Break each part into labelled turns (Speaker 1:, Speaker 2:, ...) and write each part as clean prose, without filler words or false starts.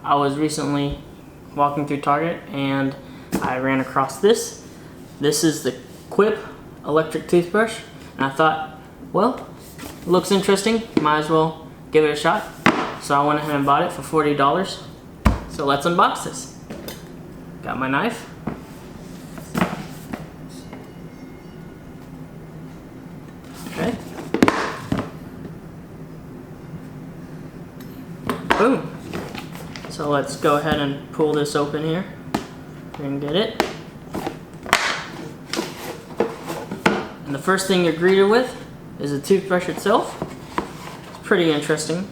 Speaker 1: I was recently walking through Target and I ran across this. This is the Quip electric toothbrush, and I thought, well, it looks interesting, might as well give it a shot. So I went ahead and bought it for $40. So let's unbox this. Got my knife. Okay. Boom. So let's go ahead and pull this open here and get it. And the first thing you're greeted with is the toothbrush itself. It's pretty interesting.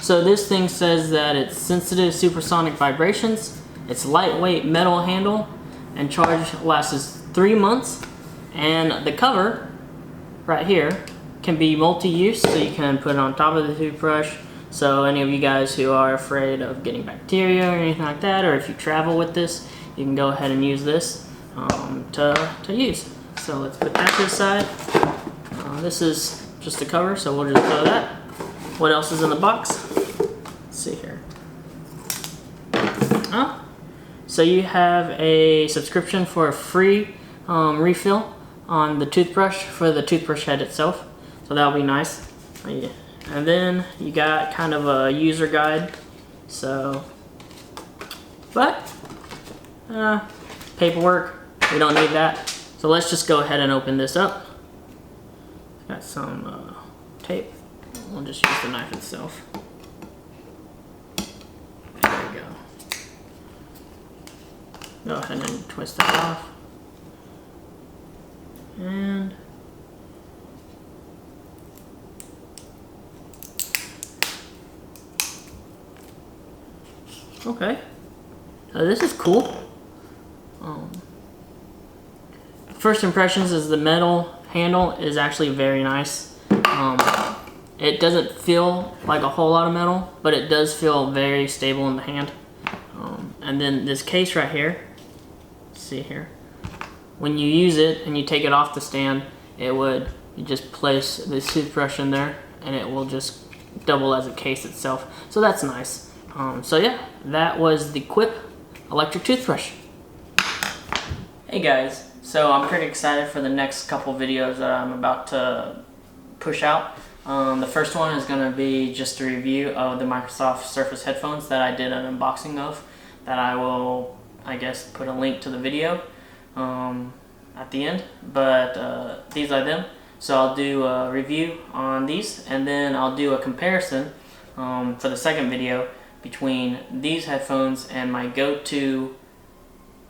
Speaker 1: So this thing says that it's sensitive supersonic vibrations, it's lightweight metal handle, and charge lasts 3 months. And the cover right here can be multi-use, so you can put it on top of the toothbrush. So any of you guys who are afraid of getting bacteria or anything like that, or if you travel with this, you can go ahead and use this to use. So let's put that to the side. This is just the cover, so we'll just throw that. What else is in the box? Let's see here. So you have a subscription for a free refill on the toothbrush for the toothbrush head itself. So that'll be nice. And then you got kind of a user guide. So, but paperwork, we don't need that. So let's just go ahead and open this up. Got some tape. We'll just use the knife itself. There we go. Go ahead and twist that off. And okay. This is cool. First impressions is the metal handle is actually very nice. It doesn't feel like a whole lot of metal, but it does feel very stable in the hand. And then this case right here, see here, when you use it and you take it off the stand, you just place the toothbrush in there and it will just double as a case itself. So that's nice. So yeah, that was the Quip electric toothbrush. Hey guys, so I'm pretty excited for the next couple videos that I'm about to push out. The first one is going to be just a review of the Microsoft Surface headphones that I did an unboxing of, that I will, I guess, put a link to the video at the end, but these are them. So I'll do a review on these, and then I'll do a comparison for the second video between these headphones and my go-to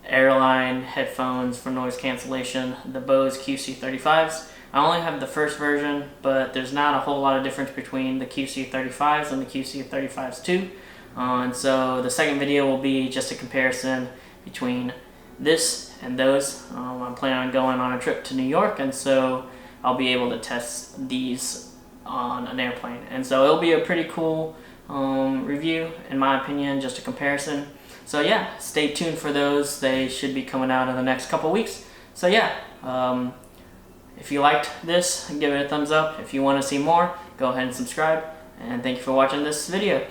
Speaker 1: airline headphones for noise cancellation, the Bose QC35s. I only have the first version, but there's not a whole lot of difference between the QC35s and the QC35s too. And so the second video will be just a comparison between this and those. I'm planning on going on a trip to New York, and so I'll be able to test these on an airplane. And so it'll be a pretty cool review, in my opinion, just a comparison. So yeah, stay tuned for those. They should be coming out in the next couple weeks. So yeah, if you liked this, give it a thumbs up. If you want to see more, go ahead and subscribe. And thank you for watching this video.